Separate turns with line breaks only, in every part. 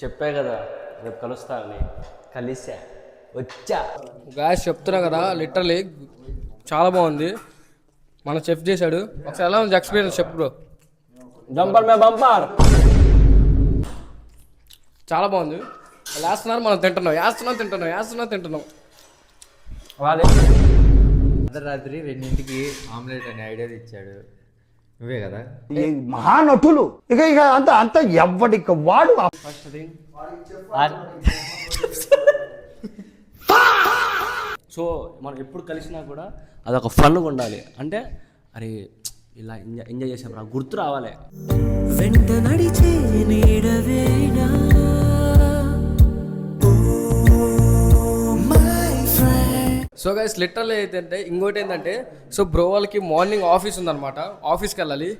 చెప్పే కదా రేపు కలుస్తానని, కలిసా వచ్చా.
గాయస్ చెప్తున్నా కదా, లిటరలీ చాలా బాగుంది. మన చెఫ్ చేశాడు. ఒకసారి ఎలా ఉంది ఎక్స్పీరియన్స్ చెప్పు బ్రో.
బంపర్ మే బంపర్,
చాలా బాగుంది. వేస్తున్నారు, మనం తింటున్నాం, వేస్తున్నాం.
వాళ్ళే
అర్ధరాత్రి 2ంటికి ఆమ్లెట్ అనే ఐడియా ఇచ్చాడు. నువ్వే కదా
మహానటులు. ఇక ఇక అంత అంత ఎవ్వడికి వాడు.
ఫస్ట్ థింగ్ సో మనం ఎప్పుడు కలిసినా కూడా అదొక ఫన్గా ఉండాలి. అంటే అరే ఇలా ఎంజాయ్ చేసాం రా, గుర్తు రావాలి.
వెంట నడిచే నీడవేనా
సో గైస్ లిటరల్లీ ఏంటంటే ఇంకోటి ఏంటంటే, సో బ్రో వాళ్ళకి మార్నింగ్ ఆఫీస్ ఉందన్నమాట. ఆఫీస్కి వెళ్ళాలి.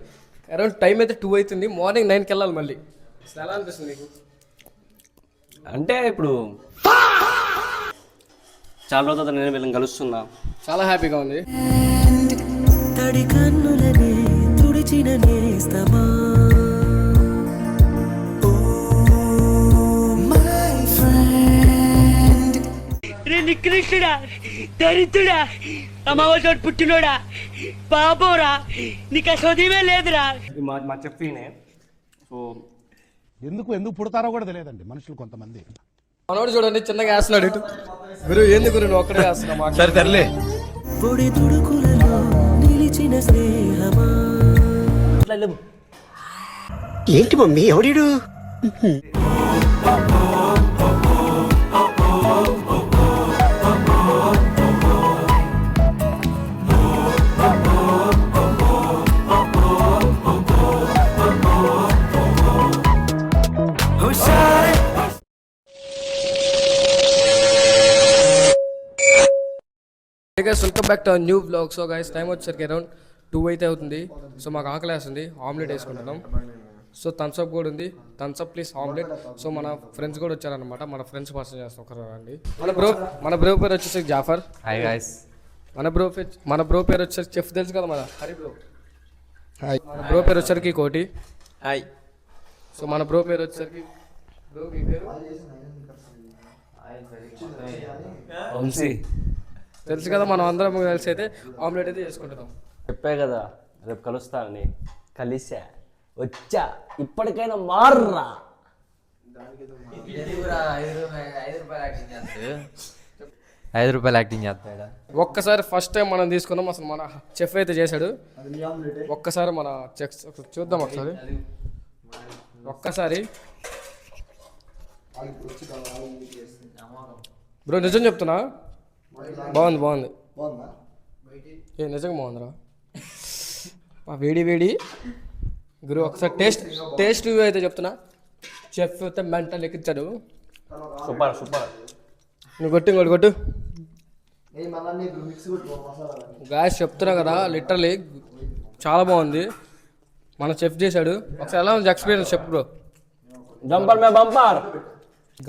అరౌండ్ టైం అయితే 2 అవుతుంది. మార్నింగ్ 9కి వెళ్ళాలి మళ్ళీ. అసలు ఎలా అనిపిస్తుంది నీకు?
అంటే ఇప్పుడు చాలా రోజుల తర్వాత నేను వీళ్ళని కలుస్తున్నా,
చాలా హ్యాపీగా ఉంది.
తడి కన్నులనే తుడిచిన నేస్తమా
నికృష్టుడా, దరిద్రుడా, అమావాసోడు పుట్టినోడా, పాపోరా, నీకు అసోదమే లేదురా.
మా చెప్పినే. సో
ఎందుకు పుడతారో కూడా తెలియదండి మనుషులు కొంతమంది.
మనోడు చూడండి చిన్నగా వేస్తున్నాడు. ఇటు గురు ఏంది గురు, నువ్వు ఒక్కడే వేస్తున్నా. సరే తరలే.
పొడి తుడుకులలో నిలిచిన స్నేహమా.
ఏంటి మమ్మీ ఎవడీడు?
Welcome back to new blog. So guys time వచ్చేసరికి అరౌండ్ 2 అయితే అవుతుంది. సో మాకు ఆకలి వేస్తుంది, ఆమ్లెట్ వేసుకుంటున్నాం. సో థమ్స్అప్ కూడా ఉంది, థమ్స్అప్ ప్లీజ్ ఆమ్లెట్. సో మన ఫ్రెండ్స్ కూడా వచ్చారనమాట. మన ఫ్రెండ్స్ పర్సన్ చేస్తాం ఒకరు అండి. మన బ్రో పేరు వచ్చేసి జాఫర్.
Hi guys.
మన బ్రో పేరు వచ్చేసి చెఫ్ తెలుసు కదా, మన హరి బ్రో. హాయ్. మన బ్రో పేరు వచ్చేసరికి కోటి.
హాయ్.
సో మన బ్రో పేరు వచ్చేసరికి బ్రో మీ పేరు
వంశీ.
తెలుసు కదా, మనం అందరం కలిసి అయితే ఆమ్లెట్ అయితే చేసుకుంటున్నాం.
చెప్పే కదా రేపు కలుస్తానని, కలిసా వచ్చా. ఇప్పటికైనా మార్రా.
5 రూపాయలు యాక్టింగ్ చేస్తాడా?
ఒక్కసారి ఫస్ట్ టైం మనం తీసుకున్నాం. అసలు మన చెఫ్ అయితే చేశాడు. ఒక్కసారి మన చెక్ చూద్దాం ఒక్కసారి. బ్రో నిజం చెప్తున్నా, బాగుంది. ఏ నిజంగా బాగుందిరా. వేడి గురు. ఒకసారి టేస్ట్ అయితే చెప్తున్నా. చెఫ్ అయితే మెంటల్ ఎక్కించాడు.
సూపర్.
నువ్వు కొట్టు. గాయస్ చెప్తున్నా కదా, లిటరలీ చాలా బాగుంది. మన చెఫ్ చేశాడు. ఒకసారి ఎలా ఉంది ఎక్స్పీరియన్స్ చెప్పు బ్రో.
బంపర్ మే బంపర్.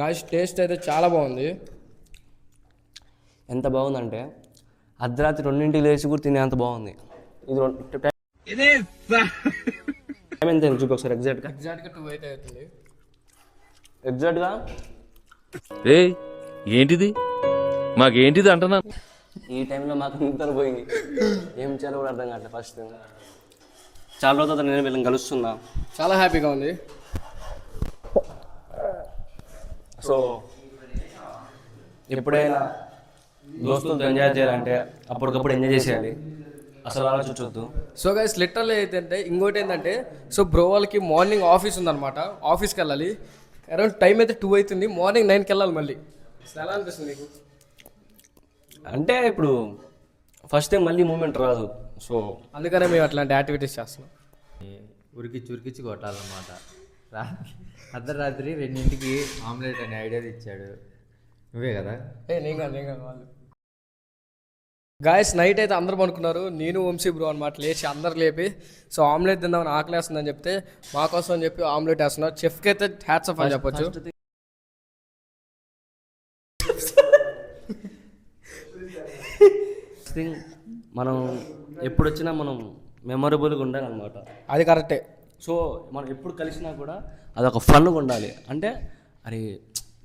గాయస్ టేస్ట్ అయితే చాలా బాగుంది.
ఎంత బాగుందంటే అర్ధరాత్రి 2ంటికి లేచి కూడా తినే అంత బాగుంది. ఇది టైం ఎంత చూపి ఒకసారి ఎగ్జాక్ట్గా
2 అయితే అవుతుంది.
ఎగ్జాక్ట్గా
ఏంటిది మాకేంటిది అంటున్నా.
ఈ టైంలో మాకు నిద్ర పోయింది. ఏం చేయాలో కూడా అర్థం కావట్లేదు. ఫస్ట్ చాలా రోజుల తర్వాత నేను వీళ్ళని కలుస్తున్నా,
చాలా హ్యాపీగా ఉంది.
సో ఎప్పుడైనా దోస్తులతో ఎంజాయ్ చేయాలంటే అప్పటికప్పుడు ఎంజాయ్ చేసేయాలి, అసలు ఆలోచించొద్దు.
సో గైస్ లిటరల్లీ ఏంటంటే ఇంకోటి ఏంటంటే, సో బ్రో వాళ్ళకి మార్నింగ్ ఆఫీస్ ఉందన్నమాట. ఆఫీస్కి వెళ్ళాలి. అరౌండ్ టైం అయితే 2 అవుతుంది. మార్నింగ్ 9కి వెళ్ళాలి మళ్ళీ. అసలు ఎలా అనిపిస్తుంది నీకు?
అంటే ఇప్పుడు ఫస్ట్ టైం మళ్ళీ మూమెంట్ రాదు. సో
అందుకనే మేము అట్లాంటి యాక్టివిటీస్ చేస్తున్నాం.
ఉరికిచ్చి కొట్టాలన్నమాట. అర్ధరాత్రి 2ంటికి ఆమ్లెట్ అనే ఐడియా ఇచ్చాడు. నువ్వే కదా
నేను కాదు వాళ్ళు. గాయస్ నైట్ అయితే అందరూ పనుకున్నారు. నేను వంశీ బ్రో అనమాట లేచి అందరు లేపి, సో ఆమ్లెట్ తిందామని ఆకలి వేస్తుందని చెప్తే మా కోసం అని చెప్పి ఆమ్లెట్ వేస్తున్నారు. చెఫ్కి అయితే హ్యాట్స్ ఆఫ్ అని చెప్పొచ్చు.
మనం ఎప్పుడు వచ్చినా మనం మెమొరబుల్గా ఉండాలన్నమాట.
అది కరెక్టే.
సో మనం ఎప్పుడు కలిసినా కూడా అదొక ఫన్గా ఉండాలి. అంటే అరే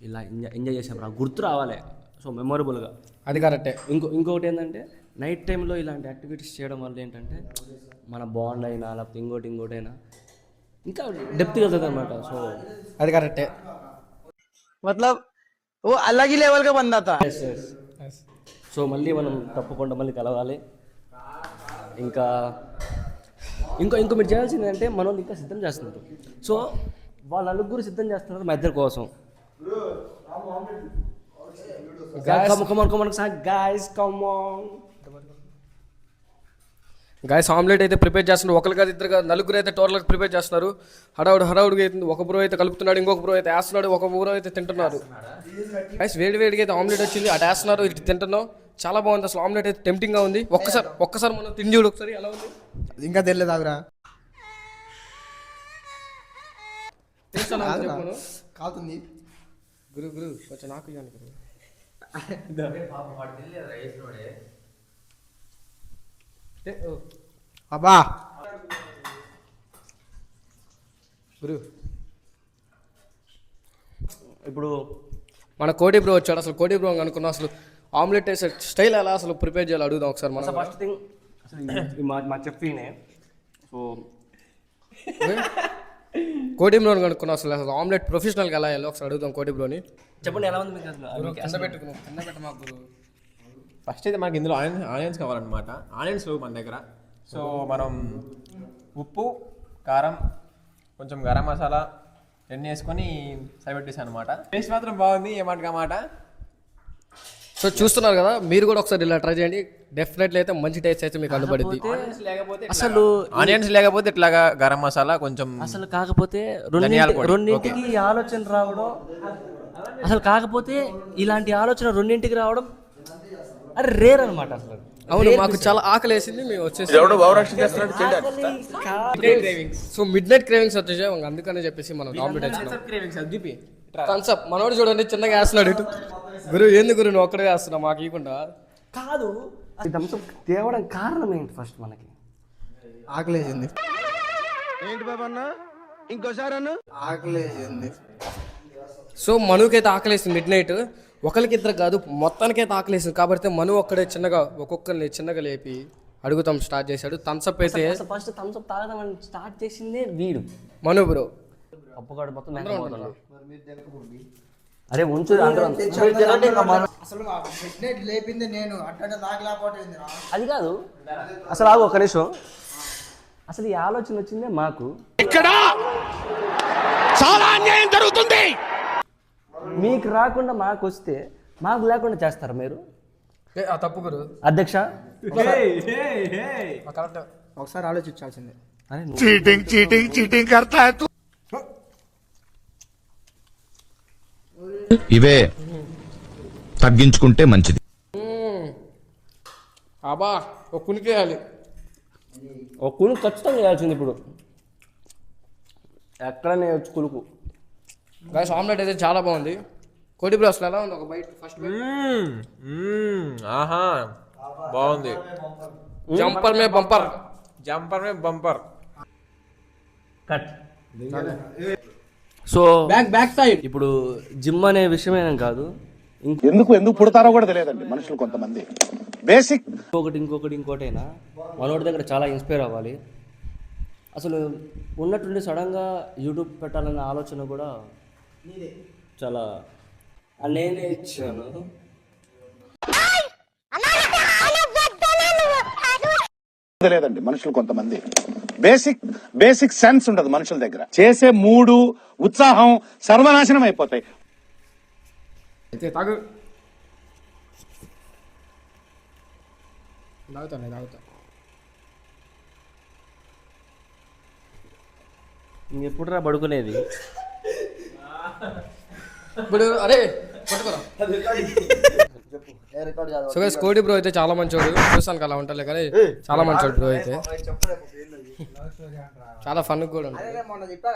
ఇలా ఎంజాయ్ చేసాం రా, గుర్తు రావాలి. సో మెమొరబుల్గా.
అది కరెక్టే.
ఇంకొకటి ఏంటంటే నైట్ టైంలో ఇలాంటి యాక్టివిటీస్ చేయడం వల్ల ఏంటంటే మన బాండ్ అయినా లేకపోతే ఇంకోటి అయినా ఇంకా డెప్త్గా వెళ్తుంది అనమాట. సో
అది కరెక్టే.
मतलब वो अलग ही लेवल का बंदा था.
సో మళ్ళీ మనం తప్పకుండా మళ్ళీ కలవాలి. ఇంకా మీరు చేయాల్సింది ఏంటంటే మన వాళ్ళు ఇంకా సిద్ధం చేస్తున్నారు. సో వాళ్ళ నలుగురు సిద్ధం చేస్తున్నారు మా ఇద్దరి కోసం.
గాయస్ ఆమ్లెట్ అయితే ప్రిపేర్ చేస్తున్నారు. ఒకరు కాదు ఇద్దరు కాదు నలుగురు అయితే టోటల్గా ప్రిపేర్ చేస్తున్నారు. హడావుడిగా అవుతుంది. ఒక బ్రో అయితే కలుపుతున్నాడు, ఇంకొక బ్రో అయితే వేస్తున్నాడు, ఒక బ్రో అయితే తింటున్నారు. గాయస్ వేడిగా అయితే ఆమ్లెట్ వచ్చింది, అటు వేస్తున్నారు, ఇటు తింటున్నాం. చాలా బాగుంది అసలు. ఆమ్లెట్ అయితే టెంప్టింగ్గా ఉంది. ఒక్కసారి మనం తిని చూడు ఒకసారి ఎలా ఉంది.
ఇంకా తెలియదు ఆగురా
చెప్పను
కావుతుంది.
గురు కొంచెం నాకు ఇవ్వండి గురు.
అబ్బా
గురు
ఇప్పుడు
మన కోటి బ్రో వచ్చాడు. అసలు కోటి బ్రో అనుకున్నాం. అసలు ఆమ్లెట్ వేసే స్టైల్ ఎలా అసలు ప్రిపేర్ చేయాలి అడుగుదాం ఒకసారి మనం.
ఫస్ట్ థింగ్ అసలు మా చెఫ్నే. సో
కోటి బ్రోని కనుక్కున్నాం. అసలు ఆమ్లెట్ ప్రొఫెషనల్గా ఎలా వెళ్ళి ఒకసారి అడుగుదాం కోటి బ్రోని.
చెప్పండి ఎలా ఉంది మీకు అసలు?
కింద పెట్ట మాకు గురు.
ఫస్ట్ అయితే మనకి ఇందులో ఆనియన్స్ కావాలన్నమాట. ఆనియన్స్ లేవు మన దగ్గర. సో మనం ఉప్పు, కారం, కొంచెం గరం మసాలా ఎన్ని వేసుకొని సరిపెట్టేసాను అనమాట. టేస్ట్ మాత్రం బాగుంది, ఏమాట మాట.
సో చూస్తున్నారు కదా, మీరు కూడా ఒకసారి ఇలా ట్రై చేయండి. డెఫినెట్లీ అయితే మంచి టేస్ట్ అయితే మీకు కనబడుద్ది.
అసలు
ఆనియన్స్ లేకపోతే ఇట్లాగా గరం మసాలా కొంచెం
అసలు కాకపోతే రెండింటికి ఆలోచన రావడం, అసలు కాకపోతే ఇలాంటి ఆలోచన రెండింటికి రావడం అది రేర్ అనమాట. అసలు
అవును, మాకు చాలా ఆకలి వేసింది, మేము వచ్చేసి సో మిడ్ నైట్ క్రేవింగ్స్ వచ్చేసాయి. అందుకనే చెప్పేసి మనం ఆమ్లెట్ వేసుకున్నాం. థమ్స్అప్ మనోడు చూడండి చిన్నగా వేస్తున్నాడు. ఇటు గురు ఏంది గురు నువ్వు ఒక్కడే వేస్తున్నావు మాకు ఇవ్వకుండా?
కాదు, థమ్స్అప్ తేవడం కారణం ఏంటి? ఫస్ట్ మనకి
ఆకలేసింది.
ఏంటి బాబా అన్న ఇంకోసారి అన్న
ఆకలేసింది.
సో మనుకైతే ఆకలేసింది మిడ్ నైట్. ఒకరికి ఇద్దరు కాదు మొత్తానికైతే ఆకలేసింది. కాబట్టి మను ఒక్కడే చిన్నగా ఒక్కొక్కరిని చిన్నగా లేపి అడుగుతాం స్టార్ట్ చేశాడు. థమ్స్అప్ అయితే
ఫస్ట్ థమ్స్అప్ తాగదామని స్టార్ట్ చేసిందే వీడు,
మను బ్రో.
అప్పుగాడు మొత్తం అరే ఉంచు
అసలు లేపింది నేను అంటే నాకు లేకపోతుంది.
అది కాదు అసలు. ఆగు ఒక నిమిషం. అసలు ఈ ఆలోచన వచ్చిందే మాకు. ఇక్కడ చాలా అన్యాయం జరుగుతుంది. మీకు రాకుండా మాకు వస్తే మాకు లేకుండా చేస్తారు మీరు?
తప్పు గురు
అధ్యక్ష.
కరెక్ట్.
ఒకసారి ఆలోచించాల్సిందే.
చీటింగ్ కర్తా హై తు.
ఇవే తగ్గించుకుంటే మంచిది.
అబ్బా ఒక కునికేయాలి.
ఒక కులుకు ఖచ్చితంగా వేయాల్సింది. ఇప్పుడు ఎక్కడనే వచ్చి కులుకు.
గైస్ ఆమ్లెట్ అయితే చాలా బాగుంది. కోటి బ్రో అసలు ఎలా ఉంది? ఒక బైట్ ఫస్ట్
ఆహా బాగుంది.
జంపర్ మే bumper
cut. So
back side.
ఇప్పుడు జిమ్ అనే విషయమేం కాదు,
ఎందుకు పుడతారో కూడా తెలియదండి మనుషులు కొంతమంది. బేసిక్
ఇంకోటైనా మనోడి దగ్గర చాలా ఇన్స్పైర్ అవ్వాలి. అసలు ఉన్నట్టుండి సడన్గా యూట్యూబ్ పెట్టాలనే ఆలోచన కూడా చాలా నేనే ఇచ్చాను.
తెలియదండి మనుషులు కొంతమంది. బేసిక్ సెన్స్ ఉండదు మనుషుల దగ్గర. చేసే మూడు ఉత్సాహం సర్వనాశనం అయిపోతాయి.
అయితే తాగు. తాగుతా.
ఇంకెప్పుడు రా పడుకునేది?
ఇప్పుడు అరే పట్టుకోరా. సో గైస్ కోటి బ్రో అయితే చాలా మంచోడు. చూసానికి అలా ఉంటాలే కానీ చాలా మంచోడు బ్రో అయితే. చాలా ఫన్ కూడా ఉంటుంది.
మొన్న చెప్పా